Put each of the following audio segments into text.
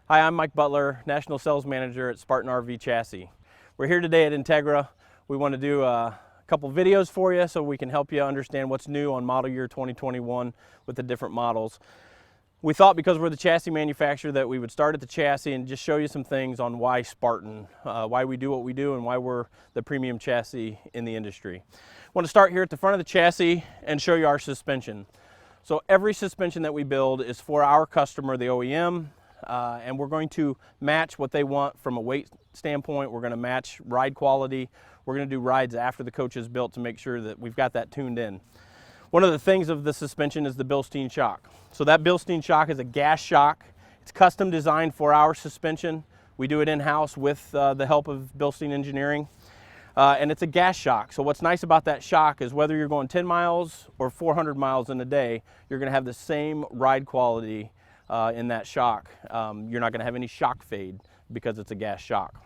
Hi, I'm Mike Butler, National Sales Manager at Spartan RV Chassis. We're here today at Entegra. We want to do a couple videos for you so we can help you understand what's new on model year 2021 with the different models. We thought because we're the chassis manufacturer that we would start at the chassis and just show you some things on why Spartan, why we do what we do and why we're the premium chassis in the industry. I want to start here at the front of the chassis and show you our suspension. So every suspension that we build is for our customer, the OEM, and we're going to match what they want from a weight standpoint. We're going to match ride quality. We're going to do rides after the coach is built to make sure that we've got that tuned in. One of the things of the suspension is the Bilstein Shock. So that Bilstein Shock is a gas shock. It's custom designed for our suspension. We do it in-house with the help of Bilstein Engineering. And it's a gas shock. So what's nice about that shock is whether you're going 10 miles or 400 miles in a day, you're going to have the same ride quality in that shock. You're not going to have any shock fade because it's a gas shock.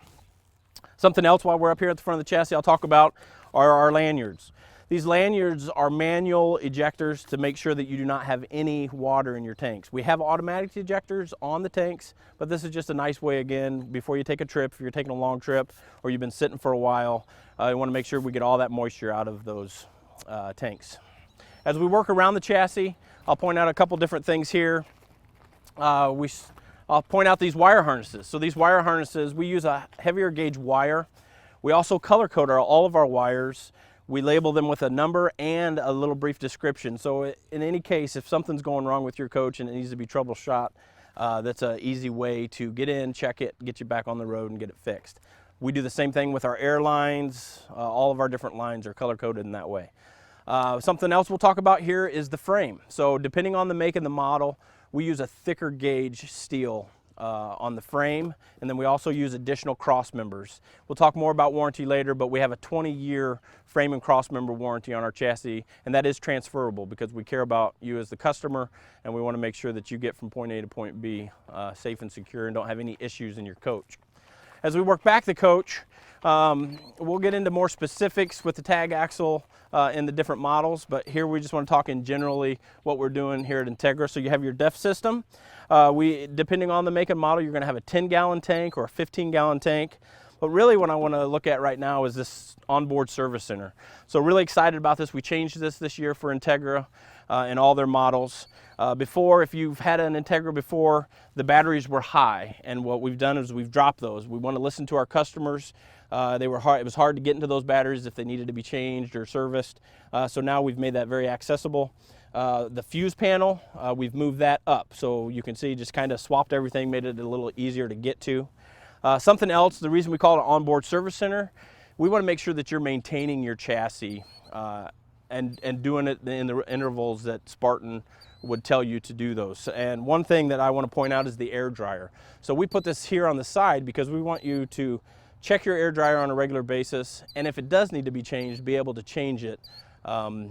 Something else while we're up here at the front of the chassis I'll talk about are our lanyards. These lanyards are manual ejectors to make sure that you do not have any water in your tanks. We have automatic ejectors on the tanks, but this is just a nice way, again, before you take a trip, if you're taking a long trip or you've been sitting for a while, you want to make sure we get all that moisture out of those tanks. As we work around the chassis, I'll point out a couple different things here. I'll point out these wire harnesses. So these wire harnesses, we use a heavier gauge wire. We also color code all of our wires. We label them with a number and a little brief description. So in any case, if something's going wrong with your coach and it needs to be troubleshot, that's an easy way to get in, check it, get you back on the road and get it fixed. We do the same thing with our airlines. All of our different lines are color coded in that way. Something else we'll talk about here is the frame. So depending on the make and the model, we use a thicker gauge steel on the frame, and then we also use additional cross members. We'll talk more about warranty later, but we have a 20-year frame and cross member warranty on our chassis, and that is transferable because we care about you as the customer, and we want to make sure that you get from point A to point B safe and secure and don't have any issues in your coach. As we work back the coach, we'll get into more specifics with the tag axle in the different models, but here we just want to talk in generally what we're doing here at Entegra. So you have your DEF system. Depending on the make and model, you're going to have a 10-gallon tank or a 15-gallon tank. But really what I want to look at right now is this onboard service center. So really excited about this. We changed this year for Entegra in all their models. Before, if you've had an Entegra before, the batteries were high, and what we've done is we've dropped those. We want to listen to our customers. It was hard to get into those batteries if they needed to be changed or serviced. So now we've made that very accessible. The fuse panel, we've moved that up. So you can see just kind of swapped everything, made it a little easier to get to. Something else, the reason we call it an onboard service center, we want to make sure that you're maintaining your chassis and doing it in the intervals that Spartan would tell you to do those. And one thing that I want to point out is the air dryer. So we put this here on the side because we want you to check your air dryer on a regular basis, and if it does need to be changed, be able to change it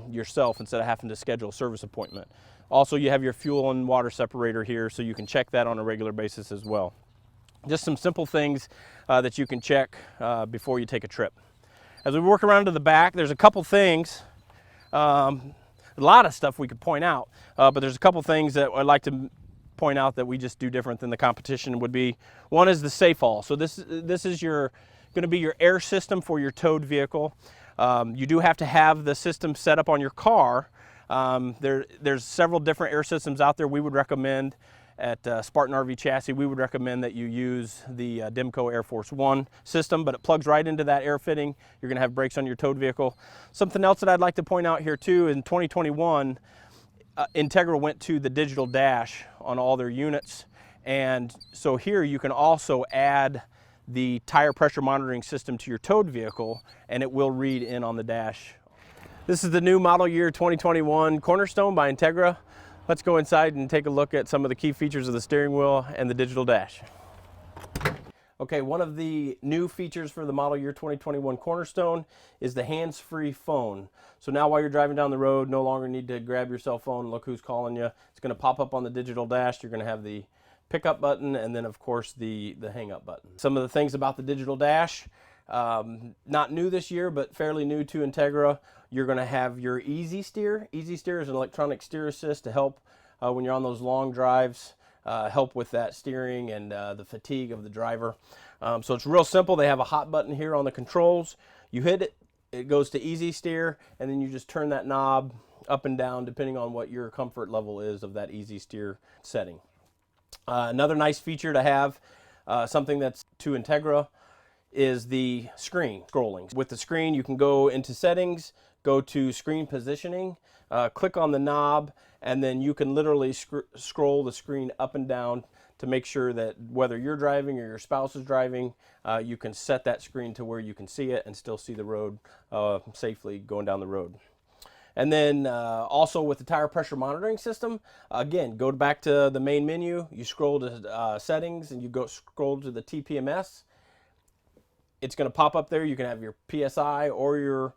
yourself instead of having to schedule a service appointment. Also, you have your fuel and water separator here, so you can check that on a regular basis as well. Just some simple things that you can check before you take a trip. As we work around to the back, there's a couple things, a lot of stuff we could point out, but there's a couple things that I'd like to point out that we just do different than the competition would be. One is the safe haul. So this is going to be your air system for your towed vehicle. You do have to have the system set up on your car. There's several different air systems out there. We would recommend at Spartan RV Chassis, we would recommend that you use the Demco Air Force One system, but it plugs right into that air fitting. You're going to have brakes on your towed vehicle. Something else that I'd like to point out here too, in 2021, Entegra went to the digital dash on all their units, and so here you can also add the tire pressure monitoring system to your towed vehicle, and it will read in on the dash. This is the new model year 2021 Cornerstone by Entegra. Let's go inside and take a look at some of the key features of the steering wheel and the digital dash. Okay, one of the new features for the model year 2021 Cornerstone is the hands-free phone. So now while you're driving down the road, no longer need to grab your cell phone and look who's calling you. It's going to pop up on the digital dash. You're going to have the pickup button and then of course the hang up button. Some of the things about the digital dash, not new this year, but fairly new to Entegra. You're going to have your Easy Steer. Easy Steer is an electronic steer assist to help when you're on those long drives. help with that steering and the fatigue of the driver. So it's real simple. They have a hot button here on the controls. You hit it, it goes to easy steer, and then you just turn that knob up and down depending on what your comfort level is of that easy steer setting. Another nice feature to have, something that's to Entegra, is the screen scrolling. With the screen, you can go into settings, go to screen positioning, click on the knob, and then you can literally scroll the screen up and down to make sure that whether you're driving or your spouse is driving, you can set that screen to where you can see it and still see the road safely going down the road. And then also with the tire pressure monitoring system, again, go back to the main menu, you scroll to settings, and you scroll to the TPMS. It's going to pop up there. You can have your PSI or your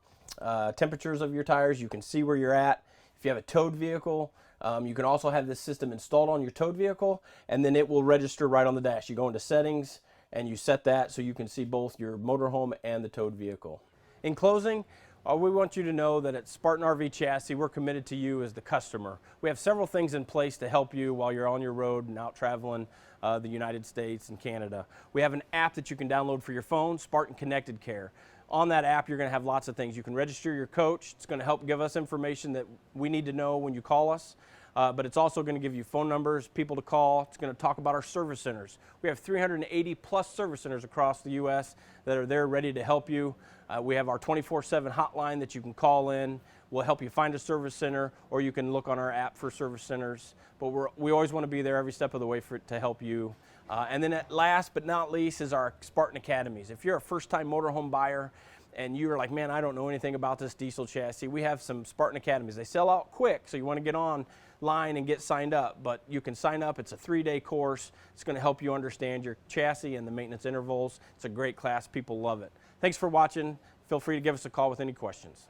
temperatures of your tires. You can see where you're at. If you have a towed vehicle, you can also have this system installed on your towed vehicle, and then it will register right on the dash. You go into settings and you set that so you can see both your motorhome and the towed vehicle. In closing, we want you to know that at Spartan RV Chassis, we're committed to you as the customer. We have several things in place to help you while you're on your road and out traveling the United States and Canada. We have an app that you can download for your phone, Spartan Connected Care. On that app, you're going to have lots of things. You can register your coach. It's going to help give us information that we need to know when you call us. But it's also going to give you phone numbers, people to call. It's going to talk about our service centers. We have 380 plus service centers across the U.S. that are there ready to help you. We have our 24/7 hotline that you can call in. We'll help you find a service center, or you can look on our app for service centers. But we always want to be there every step of the way to help you. And then last but not least is our Spartan Academies. If you're a first-time motorhome buyer and you're like, man, I don't know anything about this diesel chassis, we have some Spartan Academies. They sell out quick, so you want to get online and get signed up. But you can sign up. It's a 3-day course. It's going to help you understand your chassis and the maintenance intervals. It's a great class. People love it. Thanks for watching. Feel free to give us a call with any questions.